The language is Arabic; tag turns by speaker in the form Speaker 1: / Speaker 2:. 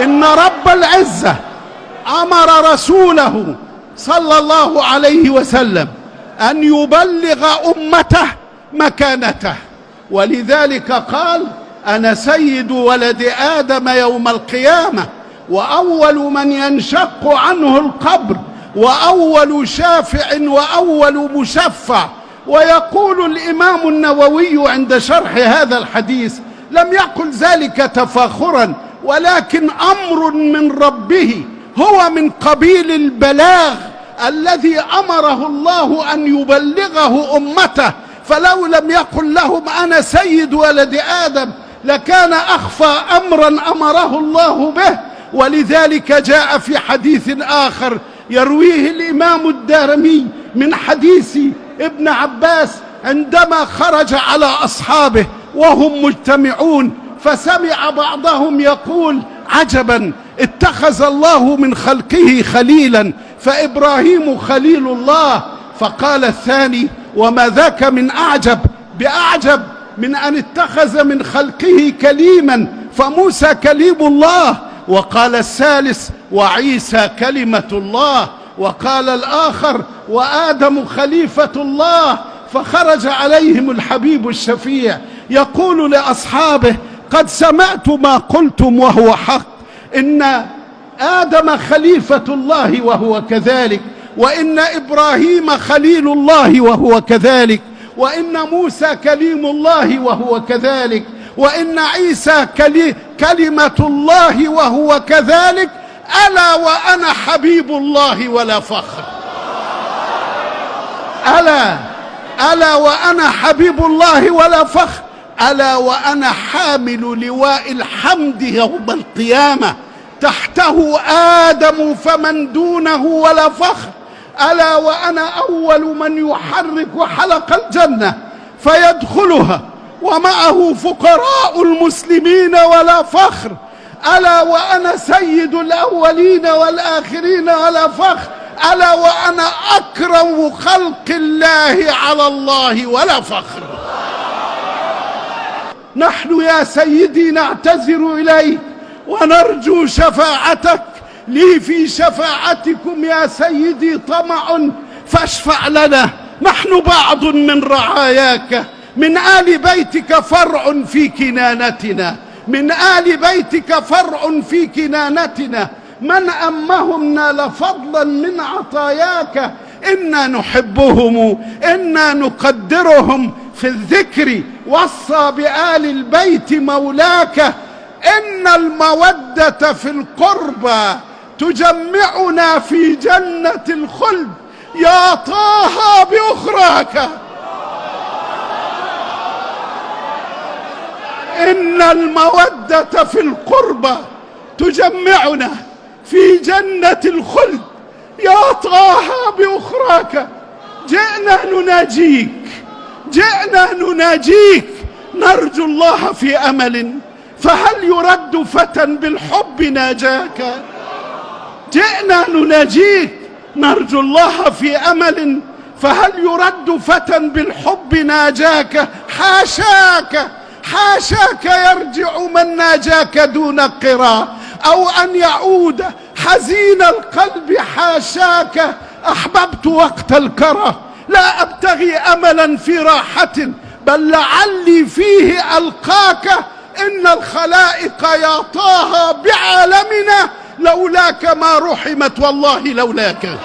Speaker 1: إن رب العزة أمر رسوله صلى الله عليه وسلم أن يبلغ أمته مكانته، ولذلك قال: أنا سيد ولد آدم يوم القيامة، وأول من ينشق عنه القبر، وأول شافع وأول مشفع. ويقول الإمام النووي عند شرح هذا الحديث: لم يقل ذلك تفاخرا، ولكن أمر من ربه، هو من قبيل البلاغ الذي أمره الله أن يبلغه أمته. فلو لم يقل لهم أنا سيد ولد آدم لكان أخفى أمرا أمره الله به. ولذلك جاء في حديث آخر يرويه الإمام الدارمي من حديث ابن عباس عندما خرج على أصحابه وهم مجتمعون، فسمع بعضهم يقول: عجبا، اتخذ الله من خلقه خليلا، فإبراهيم خليل الله. فقال الثاني: وما ذاك من أعجب بأعجب من أن اتخذ من خلقه كليما، فموسى كليم الله. وقال الثالث: وعيسى كلمة الله. وقال الآخر: وآدم خليفة الله. فخرج عليهم الحبيب الشفيع يقول لأصحابه: قد سمعت ما قلتم وهو حق، إن آدم خليفة الله وهو كذلك، وإن إبراهيم خليل الله وهو كذلك، وإن موسى كليم الله وهو كذلك، وإن عيسى كلمة الله وهو كذلك، ألا وأنا حبيب الله ولا فخر. ألا وأنا حبيب الله ولا فخر. ألا وأنا حامل لواء الحمد يوم القيامة، تحته آدم فمن دونه ولا فخر. ألا وأنا أول من يحرك حلق الجنة فيدخلها ومعه فقراء المسلمين ولا فخر. ألا وأنا سيد الأولين والآخرين ولا فخر. ألا وأنا أكرم خلق الله على الله ولا فخر. نحن يا سيدي نعتذر إليك ونرجو شفاعتك. لي في شفاعتكم يا سيدي طمع فاشفع لنا، نحن بعض من رعاياك، من آل بيتك فرع في كنانتنا، من آل بيتك فرع في كنانتنا، من أمهم نال فضلا من عطاياك. إنا نحبهم، إنا نقدرهم، في الذكر وصى بآل البيت مولاك. إن المودة في القربى تجمعنا في جنة الخلد، يا طه بأخراك. إن المودة في القربى تجمعنا في جنة الخلد، يا طه بأخراك. جئنا نناجيك، جئنا نناجيك، نرجو الله في أمل، فهل يرد فتى بالحب ناجاك؟ جئنا نناجيك، نرجو الله في أمل، فهل يرد فتى بالحب ناجاك؟ حاشاك، حاشاك يرجع من ناجاك دون قرى، أو أن يعود حزين القلب. حاشاك، أحببت وقت الكرى، لا أبتغي أملا في راحة، بل لعلي فيه ألقاك. إن الخلائق يا طه بعالمنا، لولاك ما رحمت والله لولاك.